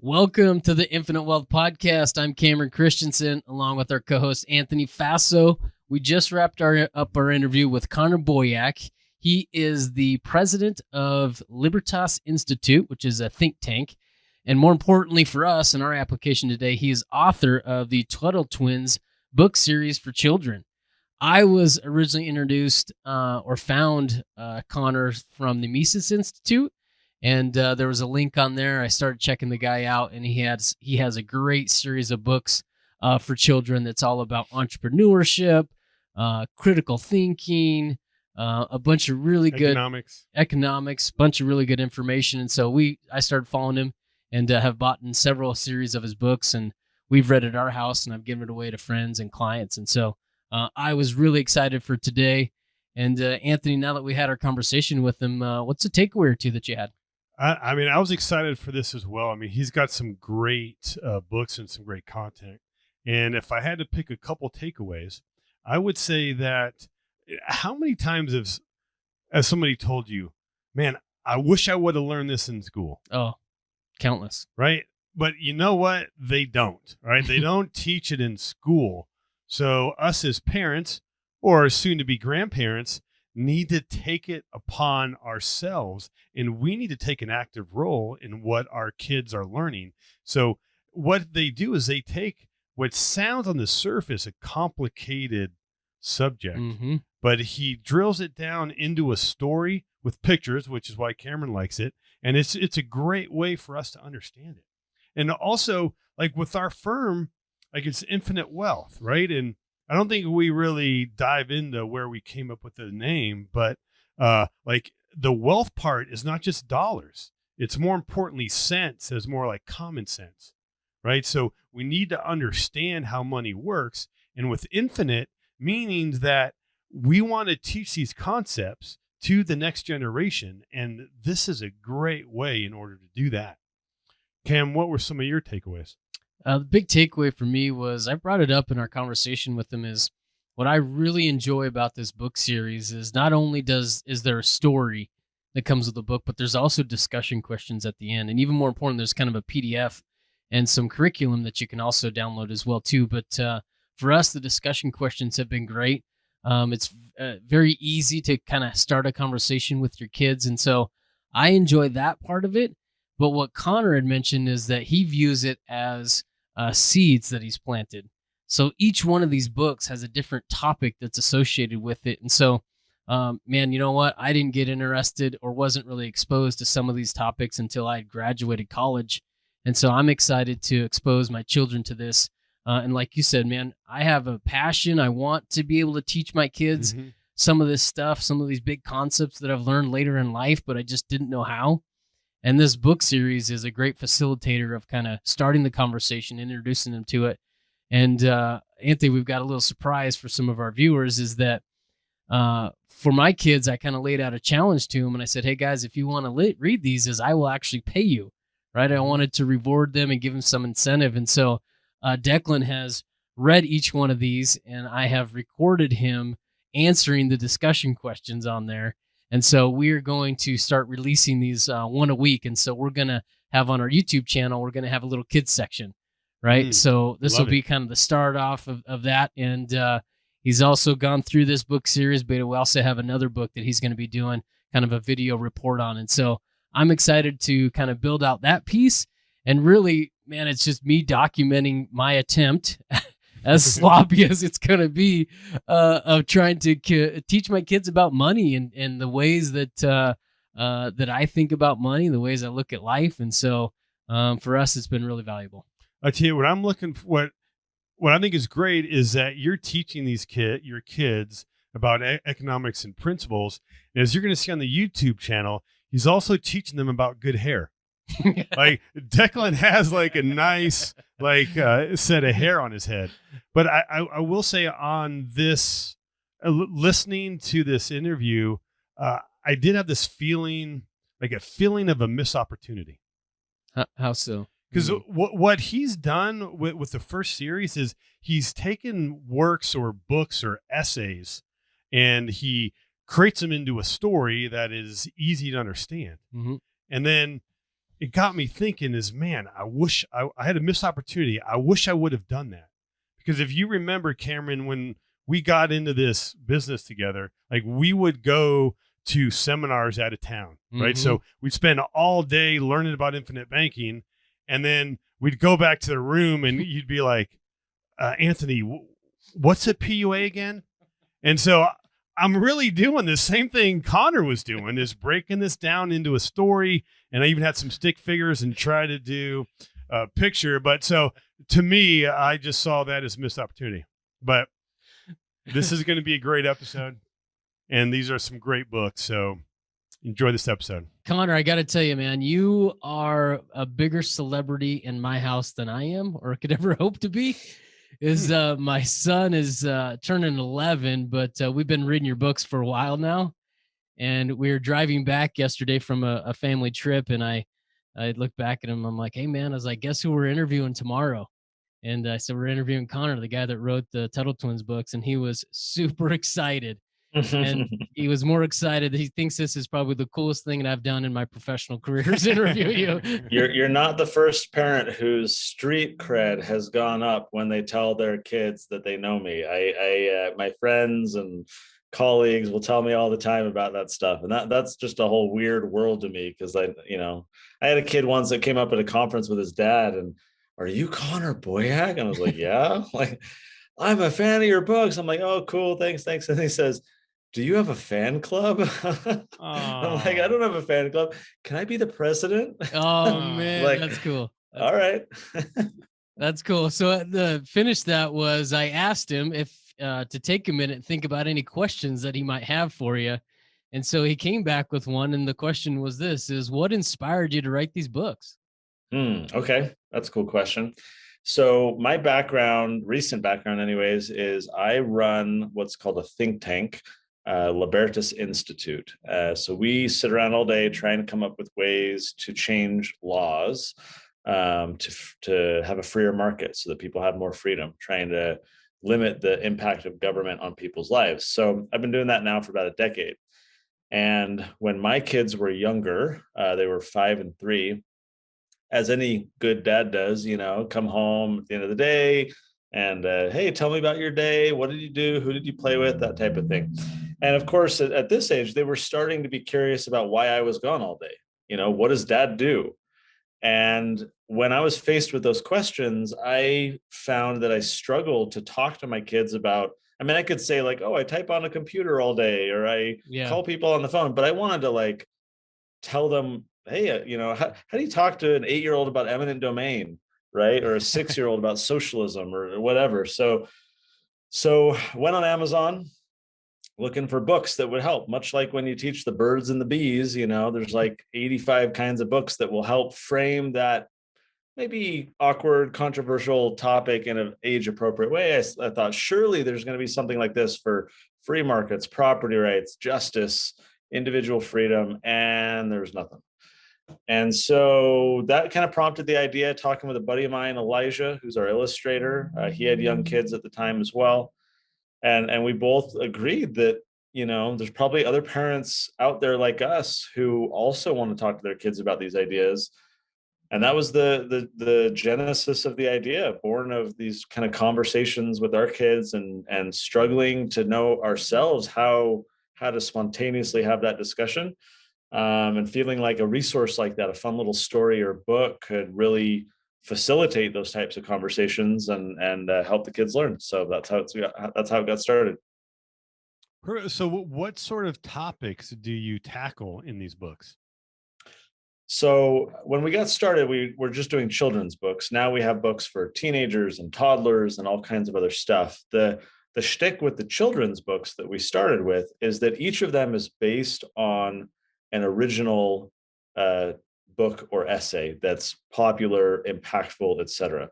Welcome to the Infinite Wealth Podcast. I'm Cameron Christensen, along with our co-host Anthony Faso. We just wrapped up our interview with Connor Boyack. He is the president of Libertas Institute, which is a think tank. And more importantly for us in our application today, he is author of the Tuttle Twins Book series for children. I was originally introduced or found Connor from the Mises Institute. And there was a link on there. I started checking the guy out, and he has a great series of books for children that's all about entrepreneurship, critical thinking, a bunch of really good economics, bunch of really good information. And so I started following him and have bought in several series of his books, and we've read at our house, and I've given it away to friends and clients. And so I was really excited for today. And Anthony, now that we had our conversation with him, what's a takeaway or two that you had? I was excited for this as well. I mean, he's got some great books and some great content. And if I had to pick a couple takeaways, I would say that how many times has somebody told you, man, I wish I would have learned this in school? Oh, countless. Right. But you know what? They don't. Right. They don't teach it in school. So us as parents or soon to be grandparents need to take it upon ourselves, and we need to take an active role in what our kids are learning. So what they do is they take what sounds on the surface a complicated subject, but he drills it down into a story with pictures, which is why Cameron likes it. And it's a great way for us to understand it. And also, like with our firm, like it's Infinite Wealth, right? And I don't think we really dive into where we came up with the name, but like the wealth part is not just dollars. It's more importantly cents, as more like common sense, right? So we need to understand how money works. And with infinite, meaning that we want to teach these concepts to the next generation. And this is a great way in order to do that. Cam, what were some of your takeaways? The big takeaway for me was I brought it up in our conversation with him is what I really enjoy about this book series is not only is there a story that comes with the book, but there's also discussion questions at the end. And even more important, there's kind of a PDF and some curriculum that you can also download as well too. But for us, the discussion questions have been great. It's very easy to kind of start a conversation with your kids. And so I enjoy that part of it. But what Connor had mentioned is that he views it as seeds that he's planted. So each one of these books has a different topic that's associated with it. And so, man, you know what? I didn't get interested or wasn't really exposed to some of these topics until I had graduated college. And so I'm excited to expose my children to this. And like you said, man, I have a passion. I want to be able to teach my kids some of this stuff, some of these big concepts that I've learned later in life, but I just didn't know how. And this book series is a great facilitator of kind of starting the conversation, introducing them to it. And Anthony, we've got a little surprise for some of our viewers is that for my kids, I kind of laid out a challenge to them. And I said, hey, guys, if you want to read these, I will actually pay you. Right. I wanted to reward them and give them some incentive. And so Declan has read each one of these, and I have recorded him answering the discussion questions on there. And so we're going to start releasing these one a week. And so we're going to have on our YouTube channel, we're going to have a little kids section, right? So this will be kind of the start off of that. And he's also gone through this book series, but we also have another book that he's going to be doing kind of a video report on. And so I'm excited to kind of build out that piece. And really, man, it's just me documenting my attempt as sloppy as it's going to be, of trying to teach my kids about money and the ways that that I think about money, the ways I look at life. And so for us, it's been really valuable. I tell you what, I'm looking for what I think is great is that you're teaching your kids about economics and principles. And as you're going to see on the YouTube channel, he's also teaching them about good hair. Like Declan has like a nice set of hair on his head, but I will say on this listening to this interview, I did have this feeling, like a feeling of a missed opportunity. How so? Because what he's done with the first series is he's taken works or books or essays and he creates them into a story that is easy to understand. And then it got me thinking is, man, I wish I had a missed opportunity. I wish I would have done that. Because if you remember, Cameron, when we got into this business together, like we would go to seminars out of town, right? Mm-hmm. So we'd spend all day learning about infinite banking. And then we'd go back to the room and you'd be like, Anthony, what's a PUA again? And so I'm really doing the same thing Connor was doing, is breaking this down into a story. And I even had some stick figures and try to do a picture. But so to me, I just saw that as a missed opportunity. But this is going to be a great episode. And these are some great books. So enjoy this episode. Connor, I got to tell you, man, you are a bigger celebrity in my house than I am or could ever hope to be. My son is turning 11, but we've been reading your books for a while now. And we were driving back yesterday from a family trip, and I looked back at him. I'm like, hey, man, I was like, guess who we're interviewing tomorrow? And I said, we're interviewing Connor, the guy that wrote the Tuttle Twins books. And he was super excited. And he was more excited. He thinks this is probably the coolest thing that I've done in my professional career is interview you. You're not the first parent whose street cred has gone up when they tell their kids that they know me. My friends and colleagues will tell me all the time about that stuff, and that's just a whole weird world to me, because I had a kid once that came up at a conference with his dad, and, are you Connor Boyack? And I was like, yeah, like, I'm a fan of your books. I'm like, oh, cool, thanks. And he says, do you have a fan club? I'm like, I don't have a fan club. Can I be the president? Oh man, like, that's cool. All right. That's cool. So the finish that was, I asked him if to take a minute and think about any questions that he might have for you. And so he came back with one. And the question was this, is what inspired you to write these books? Okay. That's a cool question. So my background, recent background anyways, is I run what's called a think tank, Libertas Institute. So we sit around all day trying to come up with ways to change laws, to have a freer market so that people have more freedom, trying to limit the impact of government on people's lives. So I've been doing that now for about a decade. And when my kids were younger, they were 5 and 3, as any good dad does, come home at the end of the day and, hey, tell me about your day. What did you do? Who did you play with? That type of thing. And of course, at this age, they were starting to be curious about why I was gone all day. What does dad do? And when I was faced with those questions, I found that I struggled to talk to my kids about, I could say like, oh, I type on a computer all day, or I call people on the phone, but I wanted to like tell them, hey, how do you talk to an 8-year-old about eminent domain, right? Or a 6-year-old about socialism or whatever. So went on Amazon looking for books that would help, much like when you teach the birds and the bees, there's like 85 kinds of books that will help frame that maybe awkward, controversial topic in an age appropriate way. I thought surely there's going to be something like this for free markets, property rights, justice, individual freedom, and there was nothing. And so that kind of prompted the idea, talking with a buddy of mine, Elijah, who's our illustrator. He had young kids at the time as well. And we both agreed that, there's probably other parents out there like us who also want to talk to their kids about these ideas. And that was the genesis of the idea, born of these kind of conversations with our kids and struggling to know ourselves how to spontaneously have that discussion, and feeling like a resource like that, a fun little story or book, could really facilitate those types of conversations and help the kids learn. So that's how it got started. So what sort of topics do you tackle in these books? So when we got started, we were just doing children's books. Now we have books for teenagers and toddlers and all kinds of other stuff. The shtick with the children's books that we started with is that each of them is based on an original book or essay that's popular, impactful, etc.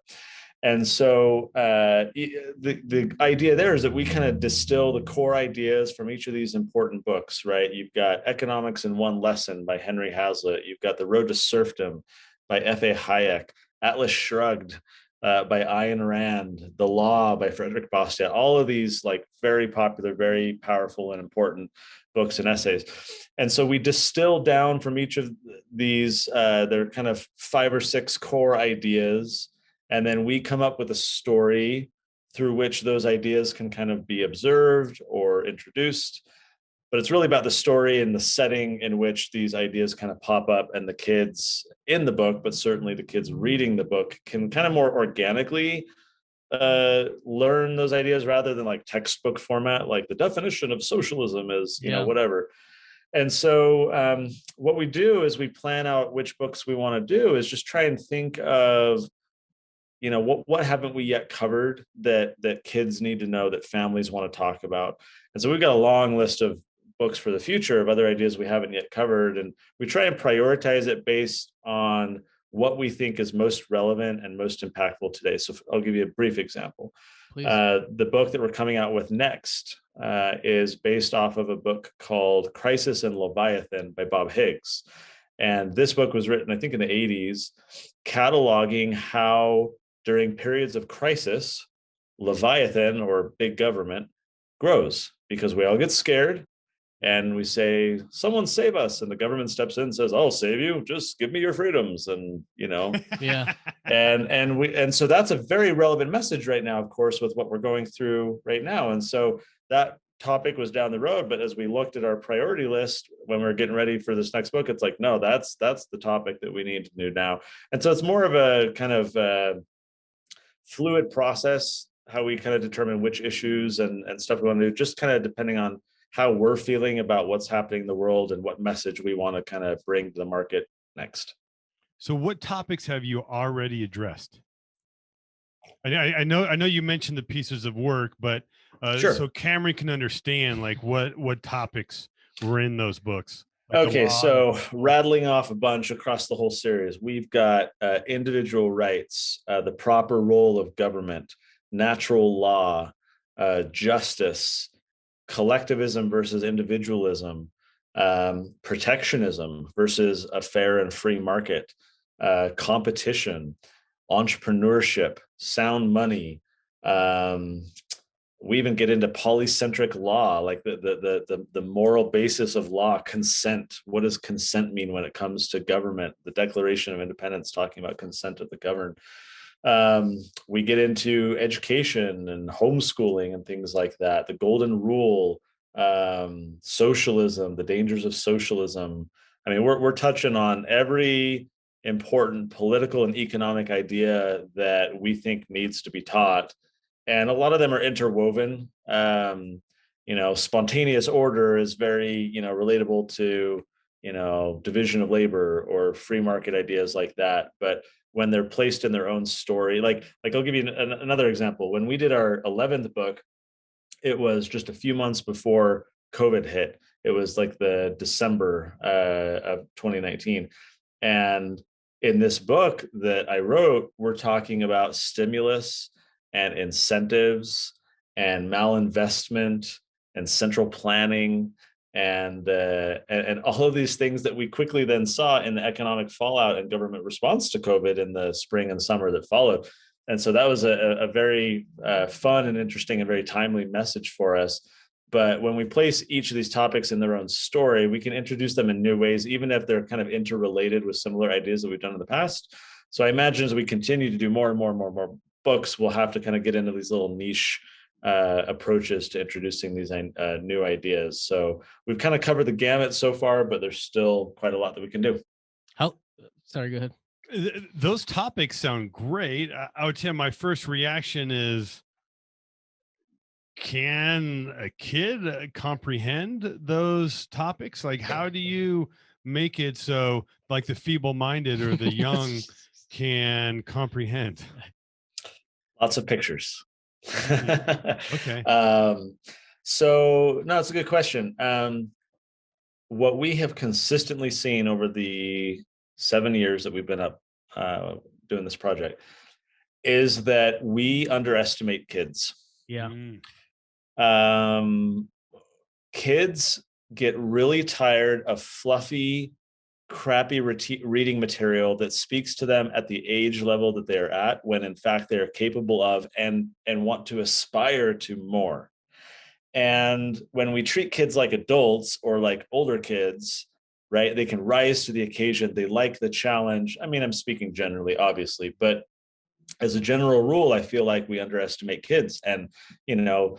And so the idea there is that we kind of distill the core ideas from each of these important books, right? You've got Economics in One Lesson by Henry Hazlitt. You've got The Road to Serfdom by F.A. Hayek, Atlas Shrugged by Ayn Rand, The Law by Frederick Bastiat. All of these like very popular, very powerful and important books and essays. And so we distill down from each of these, they're kind of 5 or 6 core ideas. And then we come up with a story through which those ideas can kind of be observed or introduced. But it's really about the story and the setting in which these ideas kind of pop up, and the kids in the book, but certainly the kids reading the book, can kind of more organically learn those ideas rather than like textbook format, like the definition of socialism is, whatever. And so what we do is we plan out which books we want to do, is just try and think of, what haven't we yet covered that kids need to know, that families want to talk about. And so we've got a long list of books for the future of other ideas we haven't yet covered, and we try and prioritize it based on what we think is most relevant and most impactful today. So I'll give you a brief example. The book that we're coming out with next is based off of a book called Crisis and Leviathan by Bob Higgs. And this book was written, I think, in the 80s, cataloging how during periods of crisis, Leviathan, or big government, grows, because we all get scared and we say, someone save us, and the government steps in and says, I'll save you, just give me your freedoms. And Yeah. and so that's a very relevant message right now, of course, with what we're going through right now. And so that topic was down the road, but as we looked at our priority list when we were getting ready for this next book, it's like, no, that's the topic that we need to do now. And so it's more of a kind of fluid process, how we kind of determine which issues and stuff we want to do, just kind of depending on how we're feeling about what's happening in the world and what message we want to kind of bring to the market next. So what topics have you already addressed? I know you mentioned the pieces of work, but Sure. So Cameron can understand like what topics were in those books. Like okay, so rattling off a bunch across the whole series, we've got individual rights, the proper role of government, natural law, justice, collectivism versus individualism, protectionism versus a fair and free market, competition, entrepreneurship, sound money. We even get into polycentric law, like the moral basis of law, consent. What does consent mean when it comes to government? The Declaration of Independence talking about consent of the governed. We get into education and homeschooling and things like that. The golden rule, socialism, the dangers of socialism. I mean, we're touching on every important political and economic idea that we think needs to be taught. And a lot of them are interwoven. Spontaneous order is very, relatable to, division of labor or free market ideas like that. But when they're placed in their own story, like I'll give you another example. When we did our 11th book, it was just a few months before COVID hit. It was like the December of 2019. And in this book that I wrote, we're talking about stimulus and incentives and malinvestment and central planning and all of these things that we quickly then saw in the economic fallout and government response to COVID in the spring and summer that followed. And so that was a very fun and interesting and very timely message for us. But when we place each of these topics in their own story, we can introduce them in new ways, even if they're kind of interrelated with similar ideas that we've done in the past. So I imagine as we continue to do more and more and more and more books, we'll have to kind of get into these little niche approaches to introducing these new ideas. So we've kind of covered the gamut so far, but there's still quite a lot that we can do. Sorry, go ahead. Those topics sound great. I would say my first reaction is, can a kid comprehend those topics? Like, how do you make it so like the feeble-minded or the young can comprehend? Lots of pictures. Okay. So no, it's a good question. What we have consistently seen over the 7 years that we've been up doing this project is that we underestimate kids. Yeah. Kids get really tired of fluffy, crappy reading material that speaks to them at the age level that they're at, when in fact they're capable of and want to aspire to more. And when we treat kids like adults or like older kids, right, they can rise to the occasion. They like the challenge. I mean, I'm speaking generally, obviously, but as a general rule, I feel like we underestimate kids. And, you know,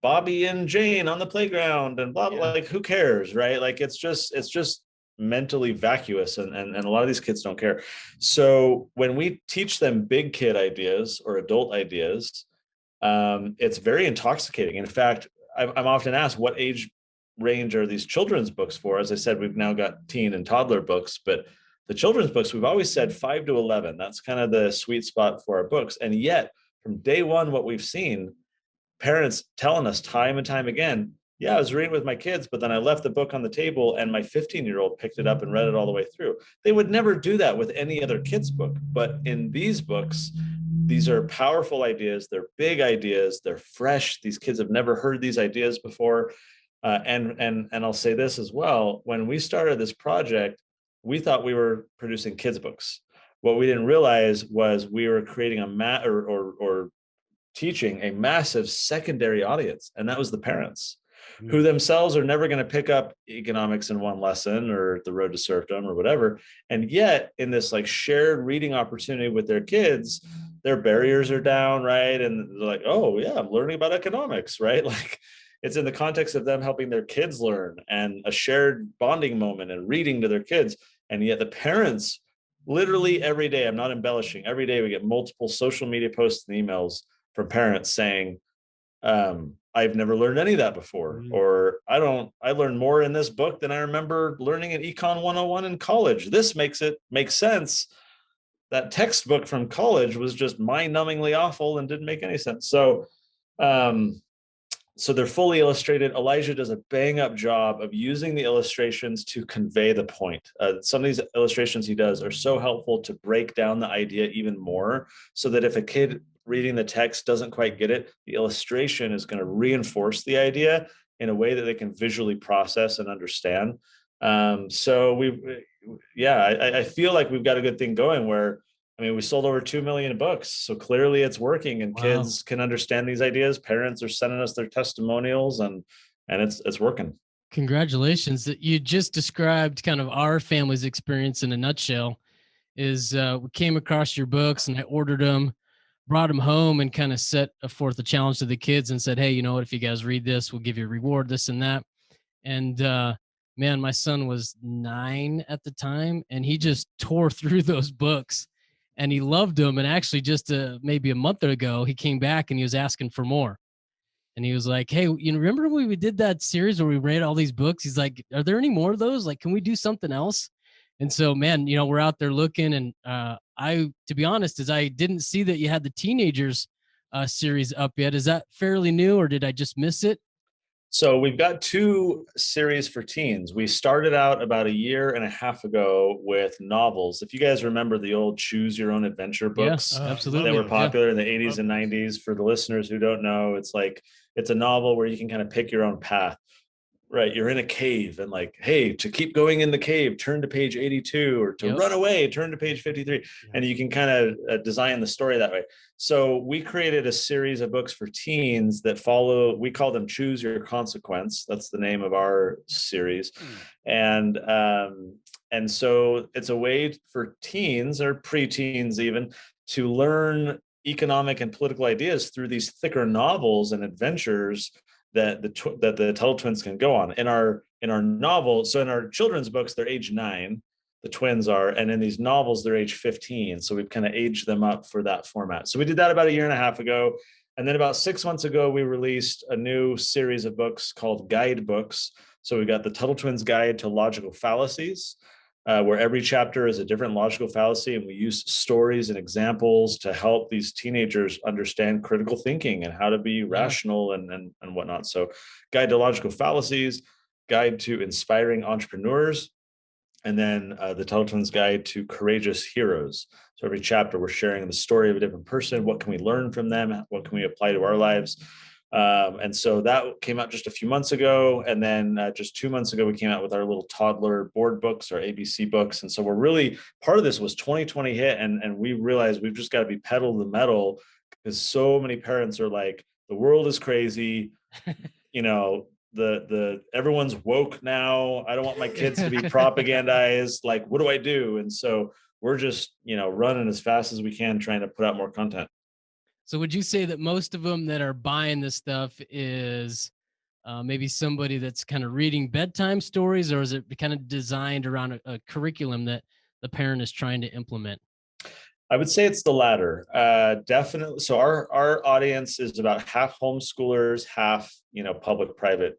Bobby and Jane on the playground and blah, blah, like who cares, right? Like it's just mentally vacuous, and a lot of these kids don't care. So when we teach them big kid ideas or adult ideas, it's very intoxicating. In fact, I'm often asked, what age range are these children's books for? As I said, we've now got teen and toddler books, but the children's books, we've always said 5 to 11. That's kind of the sweet spot for our books. And yet, from day one, what we've seen, parents telling us time and time again, yeah, I was reading with my kids, but then I left the book on the table and my 15-year-old picked it up and read it all the way through. They would never do that with any other kids' book. But in these books, these are powerful ideas. They're big ideas. They're fresh. These kids have never heard these ideas before. And I'll say this as well. When we started this project, we thought we were producing kids' books. What we didn't realize was we were creating or teaching a massive secondary audience, and that was the parents, who themselves are never going to pick up economics in one lesson or the road to serfdom or whatever. And yet, in this like shared reading opportunity with their kids, their barriers are down, right? And they're like, oh yeah, I'm learning about economics, right? Like it's in the context of them helping their kids learn and a shared bonding moment and reading to their kids. And yet the parents, literally every day, I'm not embellishing, every day we get multiple social media posts and emails from parents saying, I've never learned any of that before, or I learned more in this book than I remember learning in Econ 101 in college. This makes sense. That textbook from college was just mind-numbingly awful and didn't make any sense. So they're fully illustrated. Elijah does a bang up job of using the illustrations to convey the point. Some of these illustrations he does are so helpful to break down the idea even more, so that if a kid reading the text doesn't quite get it, the illustration is going to reinforce the idea in a way that they can visually process and understand. I feel like we've got a good thing going where, I mean, we sold over 2 million books. So clearly it's working, and kids can understand these ideas. Parents are sending us their testimonials, and it's working. Congratulations. That you just described kind of our family's experience in a nutshell. Is we came across your books and I ordered them, brought them home, and kind of set forth a challenge to the kids and said, hey, you know what, if you guys read this, we'll give you a reward, this and that. And man, my son was 9 at the time, and he just tore through those books and he loved them. And actually, just maybe a month ago, he came back and he was asking for more. And he was like, hey, you know, remember when we did that series where we read all these books? He's like, are there any more of those? Like, can we do something else? And so, man, you know, we're out there looking. And to be honest, is I didn't see that you had the teenagers series up yet. Is that fairly new, or did I just miss it? So we've got 2 series for teens. We started out about 1.5 years ago with novels. If you guys remember the old choose your own adventure books absolutely. that were popular in the 80s and 90s, for the listeners who don't know, it's a novel where you can kind of pick your own path. Right, you're in a cave, and like, hey, to keep going in the cave, turn to page 82, or to run away, turn to page 53. And you can kind of design the story that way. So we created a series of books for teens that follow, we call them Choose Your Consequence. That's the name of our series. And so it's a way for teens, or preteens even, to learn economic and political ideas through these thicker novels and adventures that the Tuttle Twins can go on. In our novel, so in our children's books, they're age 9, the twins are, and in these novels, they're age 15. So we've kind of aged them up for that format. So we did that about 1.5 years ago. And then about 6 months ago, we released a new series of books called Guide Books. So we got the Tuttle Twins Guide to Logical Fallacies, where every chapter is a different logical fallacy, and we use stories and examples to help these teenagers understand critical thinking and how to be rational and whatnot. So Guide to Logical Fallacies, Guide to Inspiring Entrepreneurs, and then the Tuttle Twins Guide to Courageous Heroes. So every chapter we're sharing the story of a different person. What can we learn from them? What can we apply to our lives? And so that came out just a few months ago. And then just 2 months ago, we came out with our little toddler board books, our ABC books. And so we're really, part of this was 2020 hit. And we realized we've just got to be pedal to the metal, because so many parents are like, the world is crazy. the everyone's woke now. I don't want my kids to be propagandized. Like, what do I do? And so we're just, running as fast as we can, trying to put out more content. So would you say that most of them that are buying this stuff is maybe somebody that's kind of reading bedtime stories, or is it kind of designed around a curriculum that the parent is trying to implement? I would say it's the latter. Definitely. So our audience is about half homeschoolers, half public private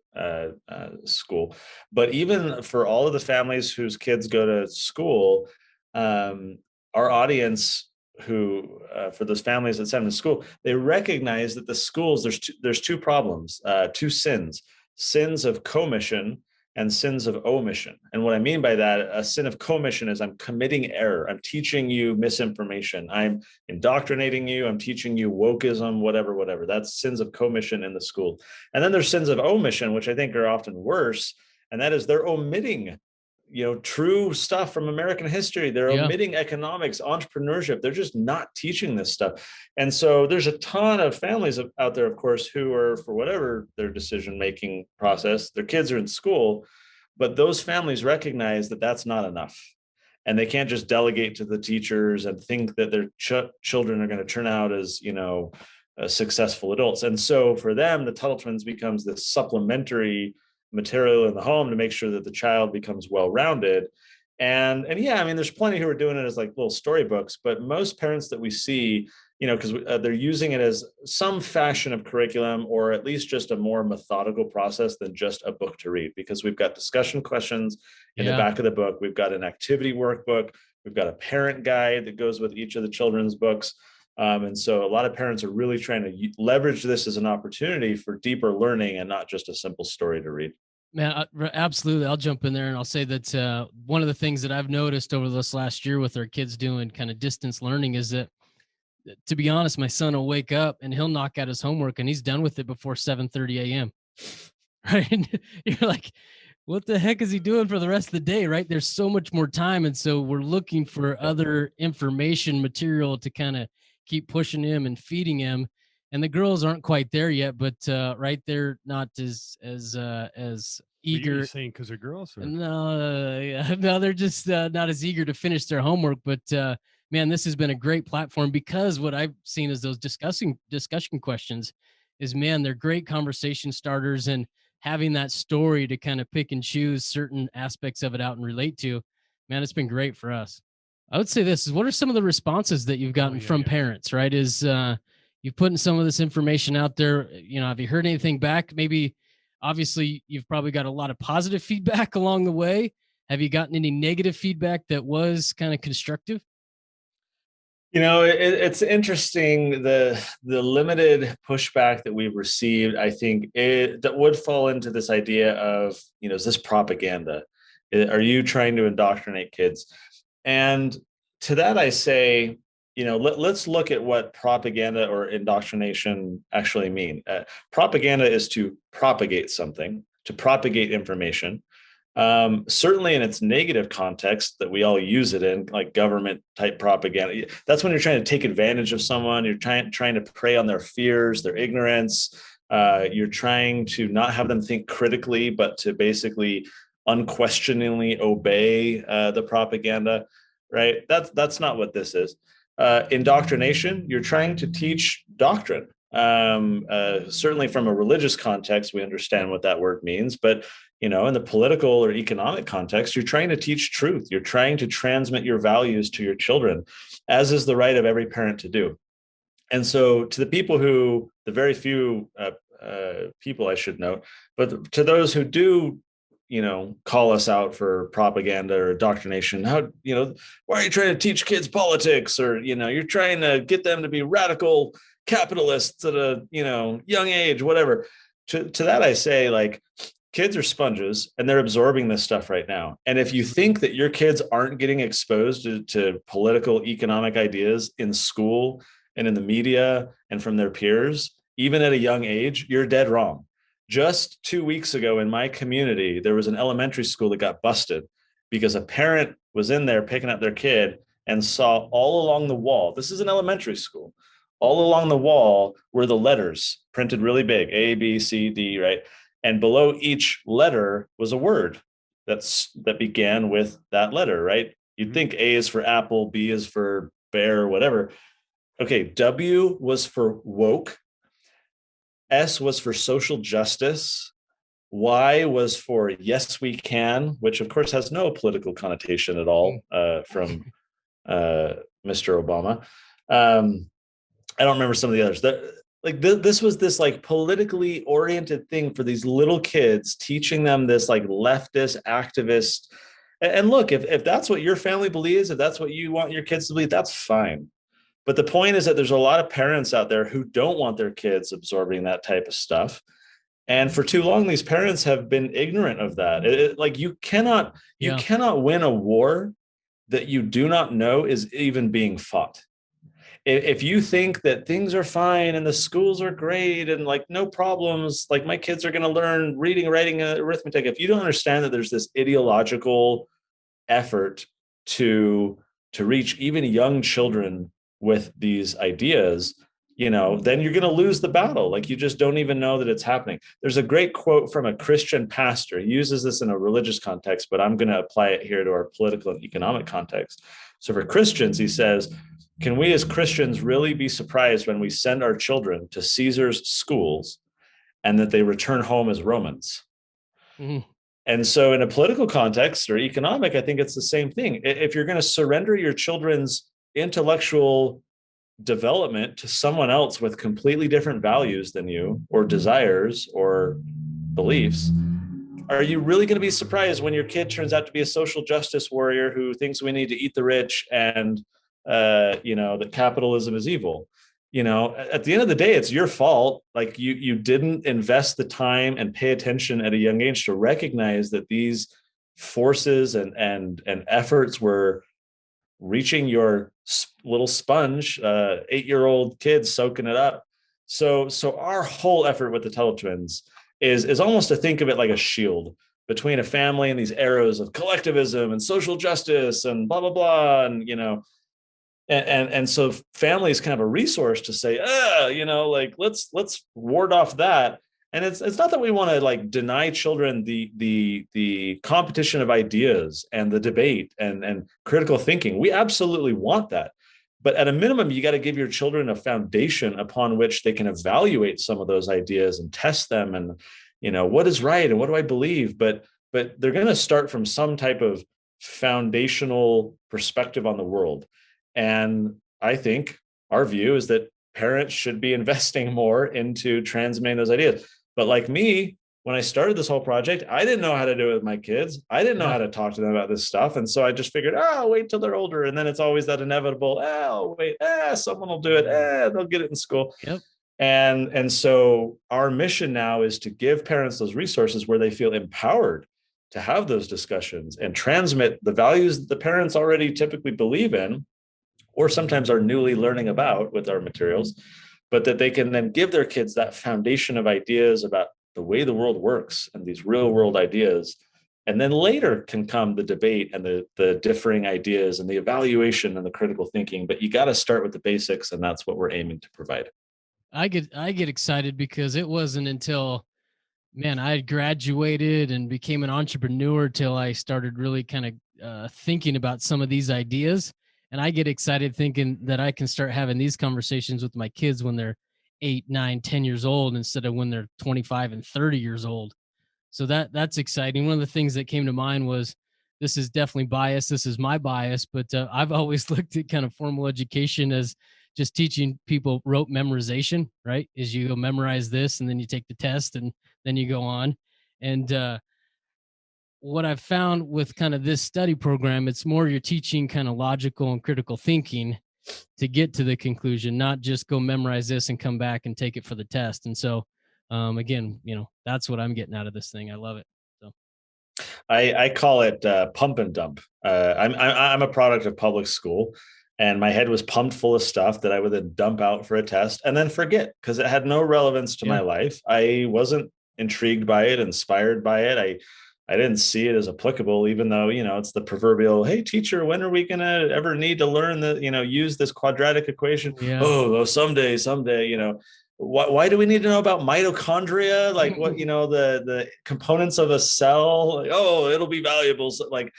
school. But even for all of the families whose kids go to school, um, our audience who for those families that send them to school, they recognize that the schools there's two problems, two sins of commission and sins of omission. And what I mean by that, a sin of commission is I'm committing error. I'm teaching you misinformation. I'm indoctrinating you. I'm teaching you wokeism, whatever. That's sins of commission in the school. And then there's sins of omission, which I think are often worse. And that is they're omitting true stuff from American history. They're Yeah. omitting economics, entrepreneurship. They're just not teaching this stuff. And so there's a ton of families out there, of course, who are, for whatever their decision-making process, their kids are in school, but those families recognize that that's not enough. And they can't just delegate to the teachers and think that their children are going to turn out as, successful adults. And so for them, the Tuttle Twins becomes this supplementary material in the home to make sure that the child becomes well-rounded. And yeah, I mean, there's plenty who are doing it as like little storybooks, but most parents that we see, because they're using it as some fashion of curriculum, or at least just a more methodical process than just a book to read, because we've got discussion questions in the back of the book. We've got an activity workbook. We've got a parent guide that goes with each of the children's books. And so a lot of parents are really trying to leverage this as an opportunity for deeper learning and not just a simple story to read. Man, absolutely. I'll jump in there and I'll say that one of the things that I've noticed over this last year with our kids doing kind of distance learning is that, to be honest, my son will wake up and he'll knock out his homework and he's done with it before 7:30 a.m. Right? You're like, what the heck is he doing for the rest of the day? Right? There's so much more time. And so we're looking for other information material to kind of keep pushing him and feeding him. And the girls aren't quite there yet, but right, they're not as eager. You're saying because they're girls? Or? No, they're just not as eager to finish their homework. But man, this has been a great platform, because what I've seen is those discussion questions is, man, they're great conversation starters, and having that story to kind of pick and choose certain aspects of it out and relate to, man, it's been great for us. I would say this is, what are some of the responses that you've gotten from parents, right? Is you've put some of this information out there, have you heard anything back? Maybe, obviously, you've probably got a lot of positive feedback along the way. Have you gotten any negative feedback that was kind of constructive? It's interesting, the limited pushback that we've received. I think that would fall into this idea of, is this propaganda? Are you trying to indoctrinate kids? And to that, I say, let's look at what propaganda or indoctrination actually mean. Propaganda is to propagate something, to propagate information. Certainly in its negative context that we all use it in, like government type propaganda. That's when you're trying to take advantage of someone. You're trying to prey on their fears, their ignorance. You're trying to not have them think critically, but to basically unquestioningly obey the propaganda, right? That's not what this is. Indoctrination, you're trying to teach doctrine. Certainly from a religious context, we understand what that word means, but in the political or economic context, you're trying to teach truth. You're trying to transmit your values to your children, as is the right of every parent to do. And so to the very few people, I should note, but to those who do, call us out for propaganda or indoctrination, why are you trying to teach kids politics? Or, you're trying to get them to be radical capitalists at a, young age, whatever. To that, I say, like, kids are sponges and they're absorbing this stuff right now. And if you think that your kids aren't getting exposed to political, economic ideas in school and in the media and from their peers, even at a young age, you're dead wrong. Just 2 weeks ago in my community, there was an elementary school that got busted because a parent was in there picking up their kid and saw all along the wall, this is an elementary school, all along the wall were the letters printed really big, A, B, C, D, right? And below each letter was a word that began with that letter, right? You'd think A is for apple, B is for bear, whatever. Okay, W was for woke, S was for social justice, Y was for yes, we can, which of course has no political connotation at all from Mr. Obama. I don't remember some of the others. This was this like politically oriented thing for these little kids, teaching them this like leftist activist. And look, if that's what your family believes, if that's what you want your kids to believe, that's fine. But the point is that there's a lot of parents out there who don't want their kids absorbing that type of stuff. And for too long, these parents have been ignorant of that. Like you cannot win a war that you do not know is even being fought. If you think that things are fine and the schools are great and like no problems, like my kids are going to learn reading, writing, and arithmetic, if you don't understand that there's this ideological effort to reach even young children with these ideas, then you're going to lose the battle. Like you just don't even know that it's happening. There's a great quote from a Christian pastor. He uses this in a religious context, but I'm going to apply it here to our political and economic context. So for Christians, he says, can we as Christians really be surprised when we send our children to Caesar's schools and that they return home as Romans? Mm-hmm. And so in a political context or economic, I think it's the same thing. If you're going to surrender your children's intellectual development to someone else with completely different values than you or desires or beliefs, are you really going to be surprised when your kid turns out to be a social justice warrior who thinks we need to eat the rich and that capitalism is evil? At the end of the day, it's your fault. Like you didn't invest the time and pay attention at a young age to recognize that these forces and efforts were reaching your little sponge, 8-year-old kids soaking it up. So our whole effort with the Tuttle Twins is almost to think of it like a shield between a family and these arrows of collectivism and social justice and blah, blah, blah. And, and so family is kind of a resource to say, let's ward off that. And it's not that we want to like deny children the competition of ideas and the debate and critical thinking. We absolutely want that. But at a minimum, you got to give your children a foundation upon which they can evaluate some of those ideas and test them and, what is right and what do I believe? But they're going to start from some type of foundational perspective on the world. And I think our view is that parents should be investing more into transmitting those ideas. But like me, when I started this whole project, I didn't know how to do it with my kids. I didn't know how to talk to them about this stuff. And so I just figured, wait till they're older. And then it's always that inevitable, someone will do it. They'll get it in school. Yep. And so our mission now is to give parents those resources where they feel empowered to have those discussions and transmit the values that the parents already typically believe in, or sometimes are newly learning about with our materials, but that they can then give their kids that foundation of ideas about the way the world works and these real world ideas. And then later can come the debate and the differing ideas and the evaluation and the critical thinking. But you got to start with the basics, and that's what we're aiming to provide. I get excited because it wasn't until, I had graduated and became an entrepreneur till I started really kind of thinking about some of these ideas. And I get excited thinking that I can start having these conversations with my kids when they're 8, 9, 10 years old instead of when they're 25 and 30 years old. So that's exciting. One of the things that came to mind was, this is definitely biased. This is my bias, but I've always looked at kind of formal education as just teaching people rote memorization, right? Is you go memorize this and then you take the test and then you go on. And what I've found with kind of this study program, it's more you're teaching kind of logical and critical thinking to get to the conclusion, not just go memorize this and come back and take it for the test. And so, again, that's what I'm getting out of this thing. I love it. So I call it pump and dump. I'm a product of public school, and my head was pumped full of stuff that I would then dump out for a test and then forget because it had no relevance to my life. I wasn't intrigued by it, inspired by it. I didn't see it as applicable, even though, it's the proverbial, hey, teacher, when are we going to ever need to learn use this quadratic equation? Yeah. Oh, someday, why do we need to know about mitochondria? Like what, the components of a cell, like, oh, it'll be valuable. So, like,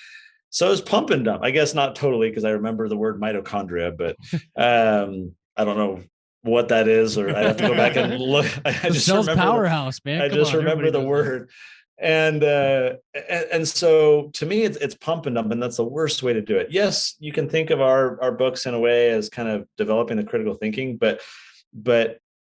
so it's pump and dump. I guess not totally, because I remember the word mitochondria, but I don't know what that is, or I have to go back and look. I just cell's remember powerhouse, man. I Come just on, remember the everybody knows that. word. And so to me, it's pump and dump, and that's the worst way to do it. Yes, you can think of our books in a way as kind of developing the critical thinking, but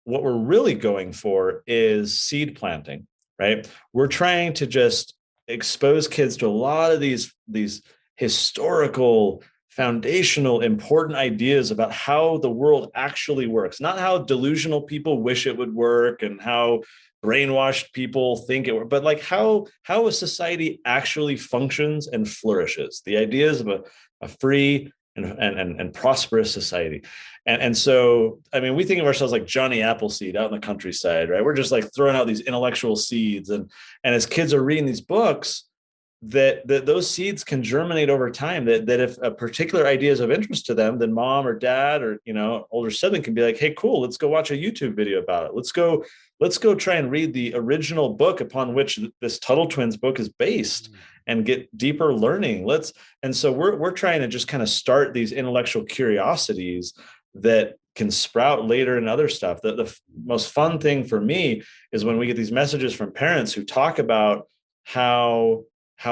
what we're really going for is seed planting, right? We're trying to just expose kids to a lot of these historical, foundational, important ideas about how the world actually works, not how delusional people wish it would work and how brainwashed people think it would, but like how a society actually functions and flourishes. The ideas of a free and prosperous society. And so, I mean, we think of ourselves like Johnny Appleseed out in the countryside, right? We're just like throwing out these intellectual seeds. And as kids are reading these books, that those seeds can germinate over time, that if a particular idea is of interest to them, then mom or dad or older sibling can be like, hey, cool, let's go watch a YouTube video about it. Let's go try and read the original book upon which this Tuttle Twins book is based and get deeper learning. And so we're trying to just kind of start these intellectual curiosities that can sprout later in other stuff. The most fun thing for me is when we get these messages from parents who talk about how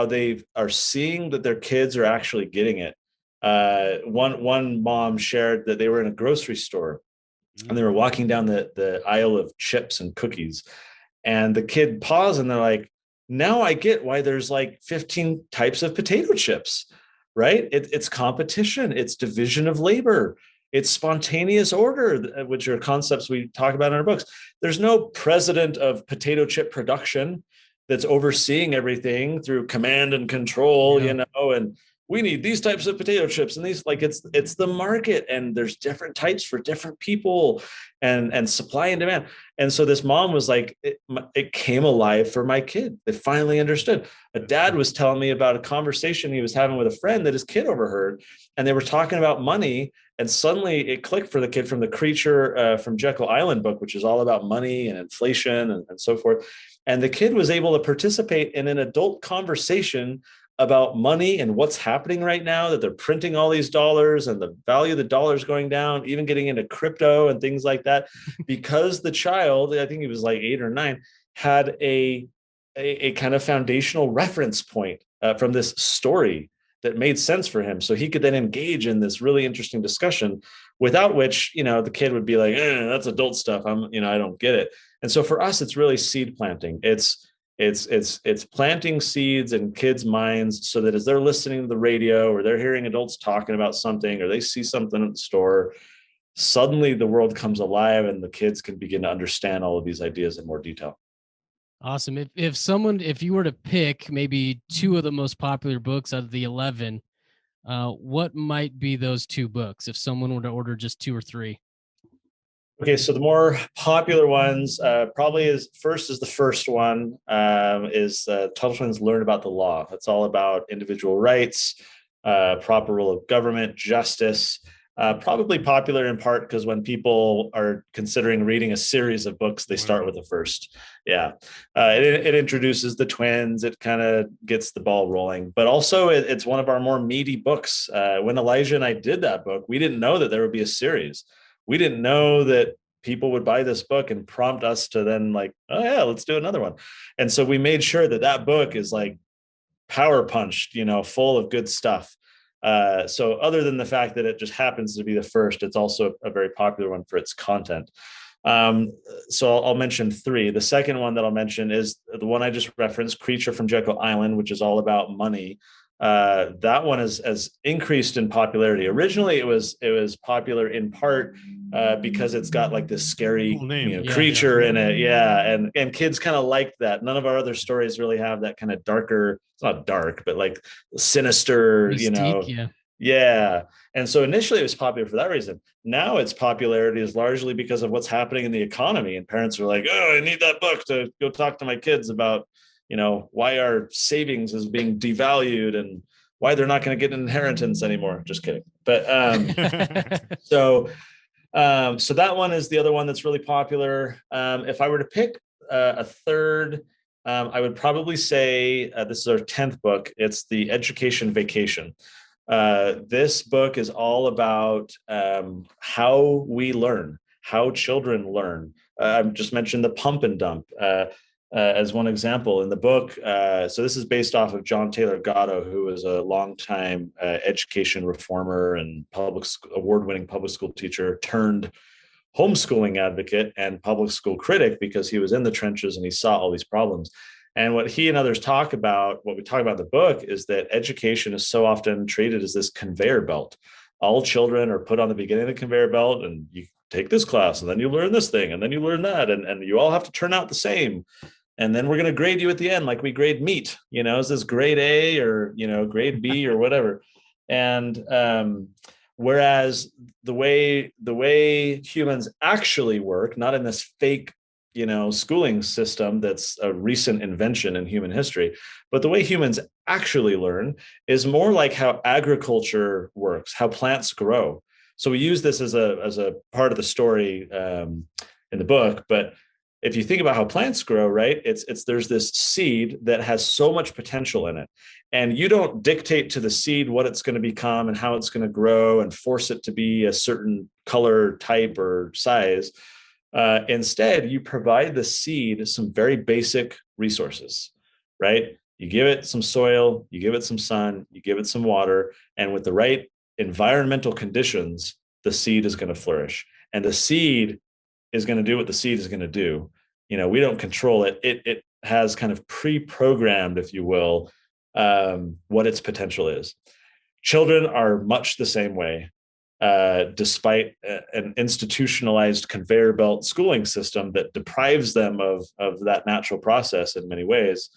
they are seeing that their kids are actually getting it. One mom shared that they were in a grocery store and they were walking down the aisle of chips and cookies, and the kid paused and they're like, now I get why there's like 15 types of potato chips, right? It's competition, it's division of labor, it's spontaneous order, which are concepts we talk about in our books. There's no president of potato chip production that's overseeing everything through command and control, and we need these types of potato chips and these, like, it's the market, and there's different types for different people, and supply and demand. And so this mom was like, it came alive for my kid. They finally understood. A dad was telling me about a conversation he was having with a friend that his kid overheard, and they were talking about money. And suddenly it clicked for the kid from the Creature from Jekyll Island book, which is all about money and inflation and so forth. And the kid was able to participate in an adult conversation about money and what's happening right now, that they're printing all these dollars and the value of the dollars going down, even getting into crypto and things like that, because the child, I think he was like 8 or 9, had a kind of foundational reference point from this story that made sense for him. So he could then engage in this really interesting discussion, without which, the kid would be like, that's adult stuff. I don't get it. And so for us, it's really seed planting. It's planting seeds in kids' minds so that as they're listening to the radio, or they're hearing adults talking about something, or they see something at the store, suddenly the world comes alive and the kids can begin to understand all of these ideas in more detail. Awesome. If you were to pick maybe 2 of the most popular books out of the 11, what might be those 2 books if someone were to order just 2 or 3? Okay, so the more popular ones probably is the first one, is Tuttle Twins Learn About the Law. It's all about individual rights, proper rule of government, justice. Probably popular in part because when people are considering reading a series of books, they start with the first. Yeah, it introduces the twins. It kind of gets the ball rolling. But also, it's one of our more meaty books. When Elijah and I did that book, we didn't know that there would be a series. We didn't know that people would buy this book and prompt us to then like, oh yeah, let's do another one. And so we made sure that book is like power punched, full of good stuff. So other than the fact that it just happens to be the first, it's also a very popular one for its content. So I'll mention 3. The second one that I'll mention is the one I just referenced, Creature from Jekyll Island, which is all about money. That one has increased in popularity. Originally, it was popular in part because it's got like this scary creature in it. Yeah, and kids kind of liked that. None of our other stories really have that kind of darker. It's not dark, but like sinister. Mystique, Yeah. And so initially it was popular for that reason. Now its popularity is largely because of what's happening in the economy, and parents are like, oh, I need that book to go talk to my kids about why our savings is being devalued and why they're not going to get an inheritance anymore. Just kidding. But so So that one is the other one that's really popular. If I were to pick a third, I would probably say this is our 10th book. It's The Education Vacation. This book is all about how we learn, how children learn. I've just mentioned the pump and dump as one example in the book. So this is based off of John Taylor Gatto, who was a longtime education reformer and award-winning public school teacher turned homeschooling advocate and public school critic, because he was in the trenches and he saw all these problems. And what he and others talk about, what we talk about in the book, is that education is so often treated as this conveyor belt. All children are put on the beginning of the conveyor belt, and you take this class, and then you learn this thing, and then you learn that, and you all have to turn out the same. And then we're going to grade you at the end like we grade meat. Is this grade A or grade B or whatever? And whereas the way humans actually work, not in this fake schooling system that's a recent invention in human history, but the way humans actually learn is more like how agriculture works, how plants grow. So we use this as a part of the story in the book. But if you think about how plants grow, right, there's this seed that has so much potential in it, and you don't dictate to the seed what it's going to become and how it's going to grow and force it to be a certain color, type, or size. Instead, you provide the seed some very basic resources, right? You give it some soil, you give it some sun, you give it some water, and with the right environmental conditions, the seed is going to flourish. And the seed is going to do what the seed is going to do. We don't control it. It has kind of pre-programmed, if you will, what its potential is. Children are much the same way. Despite an institutionalized conveyor belt schooling system that deprives them of that natural process in many ways.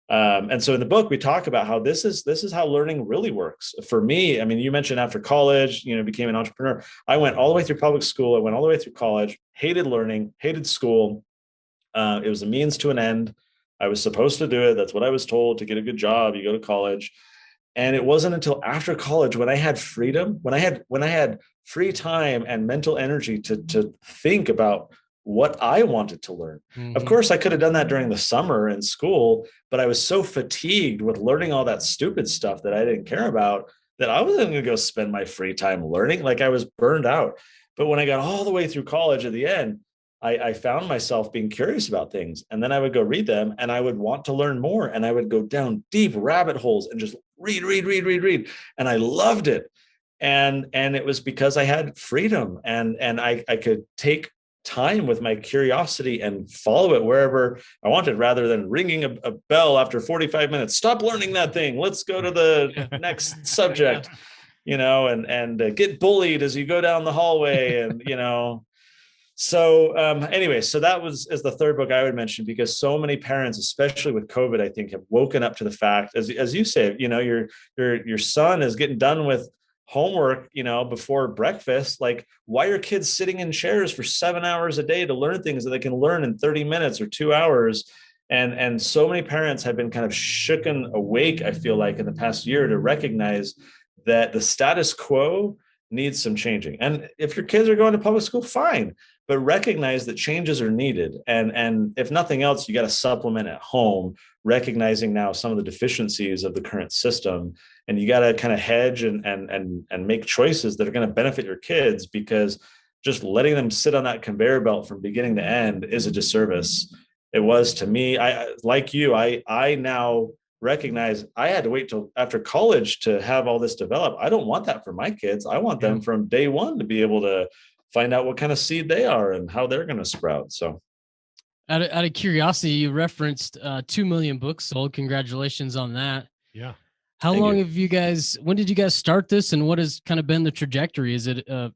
And so in the book, we talk about how this is how learning really works. For me, I mean, you mentioned after college, became an entrepreneur. I went all the way through public school. I went all the way through college, hated learning, hated school. It was a means to an end. I was supposed to do it. That's what I was told. To get a good job, you go to college. And it wasn't until after college, when I had freedom, when I had free time and mental energy to think about what I wanted to learn. Mm-hmm. Of course, I could have done that during the summer in school, but I was so fatigued with learning all that stupid stuff that I didn't care about that I wasn't going to go spend my free time learning. Like, I was burned out. But when I got all the way through college, at the end, I found myself being curious about things, and then I would go read them, and I would want to learn more, and I would go down deep rabbit holes and just read. And I loved it. And it was because I had freedom, and I could take time with my curiosity and follow it wherever I wanted, rather than ringing a bell after 45 minutes. Stop learning that thing. Let's go to the next subject, and get bullied as you go down the hallway, and, So anyway, so that is the third book I would mention, because so many parents, especially with COVID, I think, have woken up to the fact, as you say, your son is getting done with homework, before breakfast. Like, why are kids sitting in chairs for 7 hours a day to learn things that they can learn in 30 minutes or 2 hours? And so many parents have been kind of shooken awake, I feel like, in the past year, to recognize that the status quo needs some changing. And if your kids are going to public school, fine, but recognize that changes are needed. And if nothing else, you got to supplement at home, recognizing now some of the deficiencies of the current system. And you got to kind of hedge and make choices that are going to benefit your kids, because just letting them sit on that conveyor belt from beginning to end is a disservice. It was to me. I now recognize I had to wait till after college to have all this develop. I don't want that for my kids. I want them from day one to be able to find out what kind of seed they are and how they're going to sprout. So out of curiosity, you referenced 2 million books sold. Congratulations on that. Yeah. How long have you guys, when did you guys start this, and what has kind of been the trajectory? Is it, an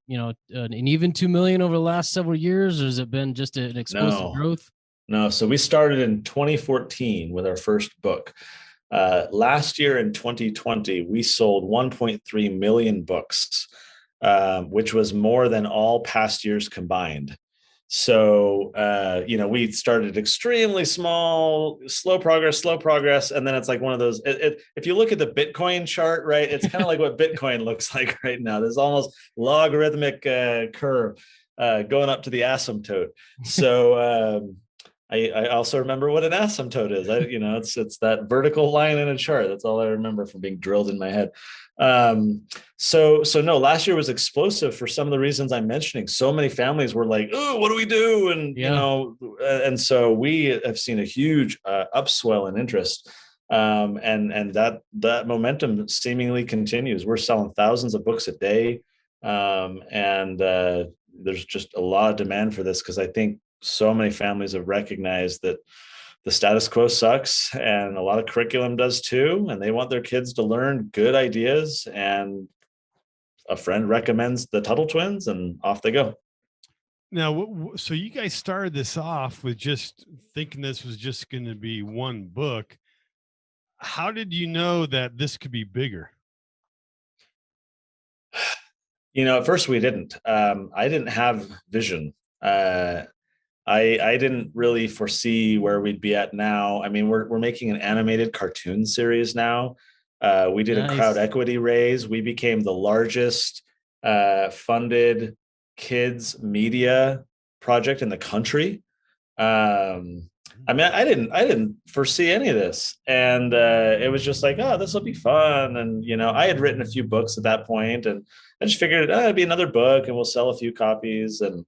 even 2 million over the last several years, or has it been just an explosive growth? No. So we started in 2014 with our first book. Last year in 2020, we sold 1.3 million books, which was more than all past years combined. So, we started extremely small, slow progress. And then it's like one of those, if you look at the Bitcoin chart, right, it's kind of like what Bitcoin looks like right now. There's almost logarithmic curve. going up to the asymptote. So I also remember what an asymptote is. It's that vertical line in a chart. That's all I remember from being drilled in my head. So no, last year was explosive for some of the reasons I'm mentioning. So many families were like, "Oh, what do we do?" And and so we have seen a huge upswell in interest. And that momentum seemingly continues. We're selling thousands of books a day, and there's just a lot of demand for this because I think so many families have recognized that the status quo sucks and a lot of curriculum does too, and they want their kids to learn good ideas, and a friend recommends the Tuttle Twins and off they go. Now, so you guys started this off with just thinking this was just going to be one book. How did you know that this could be bigger? At first we didn't. I didn't have vision. I didn't really foresee where we'd be at now. I mean, we're making an animated cartoon series now. We did a crowd equity raise. We became the largest funded kids media project in the country. I mean, I didn't foresee any of this, and it was just like, oh, this will be fun. And I had written a few books at that point, and I just figured it'd be another book, and we'll sell a few copies, and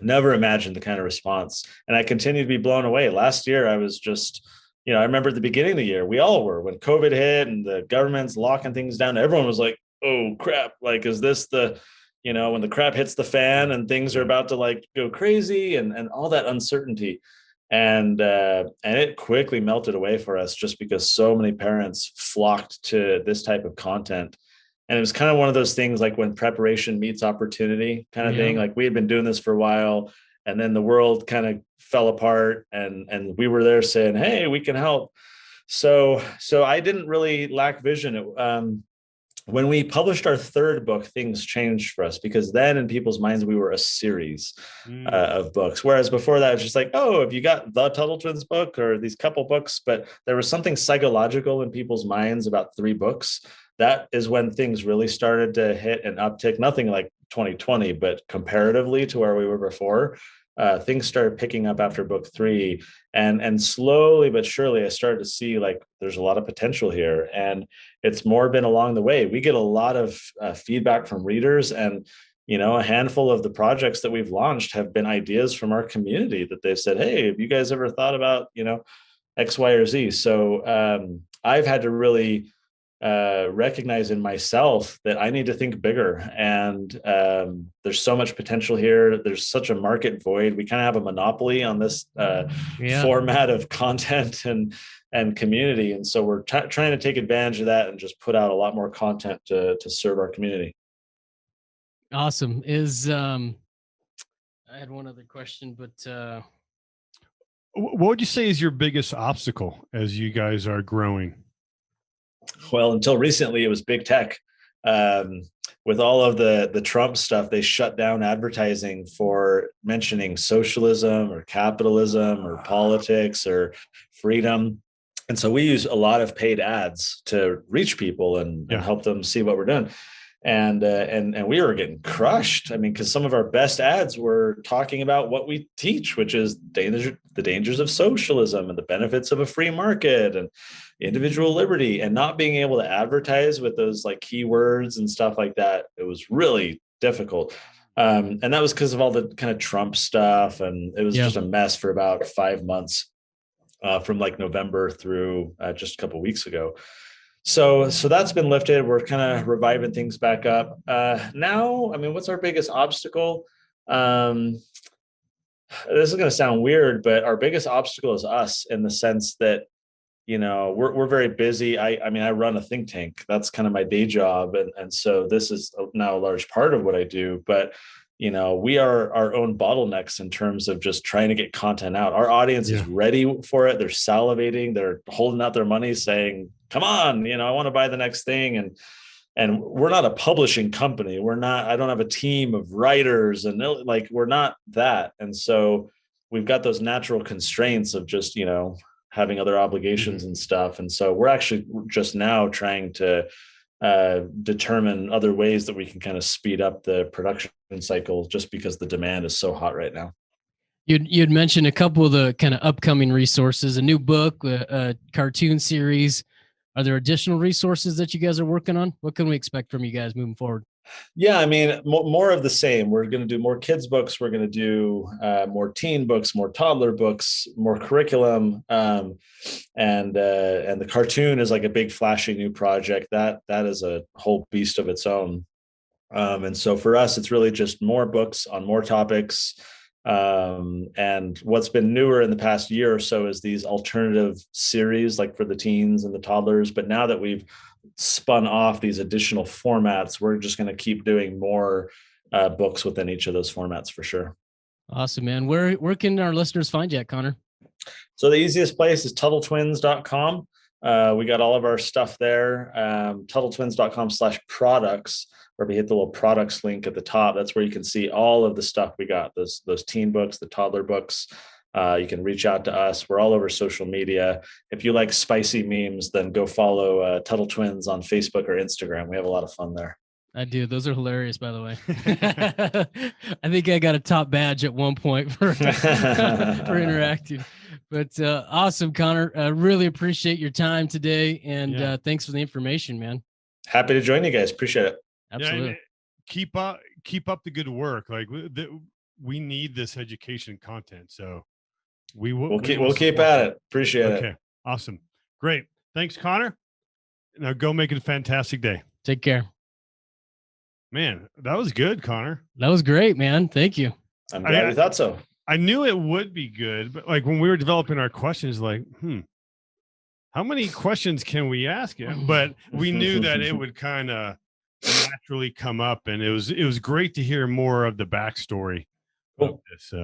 never imagined the kind of response. And I continue to be blown away. Last year, I was just, I remember at the beginning of the year, we all were, when COVID hit and the government's locking things down, everyone was like, oh crap, like, is this when the crap hits the fan and things are about to like go crazy, and all that uncertainty. And it quickly melted away for us just because so many parents flocked to this type of content. And it was kind of one of those things like when preparation meets opportunity kind of thing. Like we had been doing this for a while, and then the world kind of fell apart, and we were there saying, hey, we can help. So I didn't really lack vision. When we published our third book, things changed for us, because then in people's minds, we were a series of books. Whereas before that, it's just like, oh, have you got the Tuttle Twins book or these couple books? But there was something psychological in people's minds about 3 books. That is when things really started to hit an uptick. Nothing like 2020, but comparatively to where we were before, things started picking up after book 3. And slowly but surely, I started to see like there's a lot of potential here. And it's more been along the way. We get a lot of feedback from readers, and a handful of the projects that we've launched have been ideas from our community that they've said, hey, have you guys ever thought about X, Y, or Z? So I've had to really recognize in myself that I need to think bigger. And there's so much potential here. There's such a market void. We kind of have a monopoly on this format of content and community. And so we're trying to take advantage of that and just put out a lot more content to serve our community. Awesome. I had one other question, but what would you say is your biggest obstacle as you guys are growing? Well, until recently, it was big tech. With all of the Trump stuff, they shut down advertising for mentioning socialism or capitalism or politics or freedom. And so we use a lot of paid ads to reach people and help them see what we're doing. And we were getting crushed. I mean, because some of our best ads were talking about what we teach, which is the dangers of socialism and the benefits of a free market and individual liberty, and not being able to advertise with those like keywords and stuff like that. It was really difficult. And that was because of all the kind of Trump stuff. And it was just a mess for about 5 months, from like November through just a couple of weeks ago. So that's been lifted. We're kind of reviving things back up. Now, I mean, what's our biggest obstacle? This is going to sound weird, but our biggest obstacle is us, in the sense that, we're very busy. I mean, I run a think tank. That's kind of my day job. And so this is now a large part of what I do. But we are our own bottlenecks in terms of just trying to get content out. Our audience is ready for it. They're salivating. They're holding out their money saying, come on, I want to buy the next thing. And we're not a publishing company. I don't have a team of writers, and like, we're not that. And so we've got those natural constraints of just, having other obligations and stuff. And so we're actually just now trying to determine other ways that we can kind of speed up the production cycle, just because the demand is so hot right now. You'd mentioned a couple of the kind of upcoming resources, a new book, a cartoon series. Are there additional resources that you guys are working on? What can we expect from you guys moving forward? Yeah, I mean, more of the same. We're going to do more kids books. We're going to do more teen books, more toddler books, more curriculum, and the cartoon is like a big flashy new project that is a whole beast of its own. And so for us, it's really just more books on more topics. And what's been newer in the past year or so is these alternative series, like for the teens and the toddlers. But now that we've spun off these additional formats, we're just going to keep doing more books within each of those formats for sure. Awesome, man. Where can our listeners find you at, Connor? So the easiest place is TuttleTwins.com. We got all of our stuff there. TuttleTwins.com/products, where we hit the little products link at the top. That's where you can see all of the stuff we got, those teen books, the toddler books. You can reach out to us. We're all over social media. If you like spicy memes, then go follow Tuttle Twins on Facebook or Instagram. We have a lot of fun there. I do. Those are hilarious, by the way. I think I got a top badge at one point for for interacting. But awesome, Connor. I really appreciate your time today, and thanks for the information, man. Happy to join you guys. Appreciate it. Absolutely. Yeah, keep up the good work. Like we need this education content, so we'll keep at it. Appreciate it. Okay, awesome, great. Thanks, Connor. Now go make it a fantastic day. Take care. Man, that was good, Connor. That was great, man. Thank you. I'm glad you thought so. I knew it would be good, but like when we were developing our questions, like, how many questions can we ask him? But we knew that it would kind of naturally come up, and it was great to hear more of the backstory of this.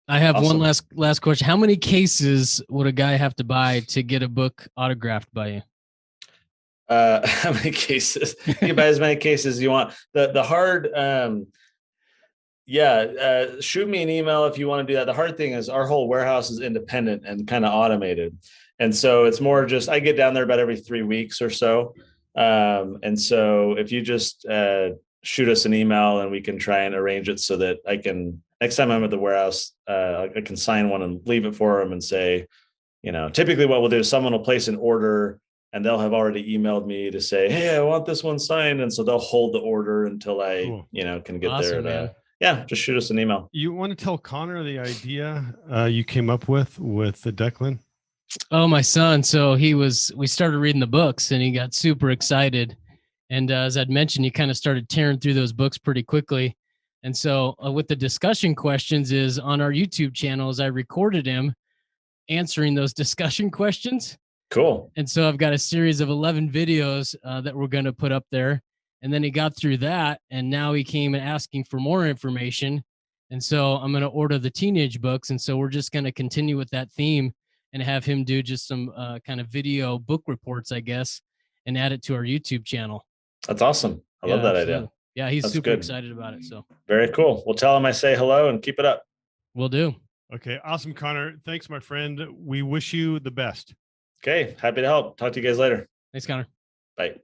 I have one last question. How many cases would a guy have to buy to get a book autographed by you? How many cases? You can buy as many cases as you want. The hard, shoot me an email if you want to do that. The hard thing is our whole warehouse is independent and kind of automated. And so it's more just, I get down there about every 3 weeks or so. And so if you just shoot us an email, and we can try and arrange it so that I can, next time I'm at the warehouse, I can sign one and leave it for them and say, typically what we'll do is someone will place an order, and they'll have already emailed me to say, hey, I want this one signed. And so they'll hold the order until I, can get awesome, there. Just shoot us an email. You want to tell Connor the idea you came up with the Declan? Oh, my son. So we started reading the books, and he got super excited. And as I'd mentioned, he kind of started tearing through those books pretty quickly. And so with the discussion questions is on our YouTube channels, I recorded him answering those discussion questions. Cool. And so I've got a series of 11 videos that we're going to put up there. And then he got through that, and now he came and asking for more information. And so I'm going to order the teenage books. And so we're just going to continue with that theme and have him do just some kind of video book reports, I guess, and add it to our YouTube channel. That's awesome. I love that idea. Yeah, he's That's super good. excited about it. So very cool. We'll tell him I say hello and keep it up. Will do. Okay. Awesome, Connor. Thanks, my friend. We wish you the best. Okay. Happy to help. Talk to you guys later. Thanks, Connor. Bye.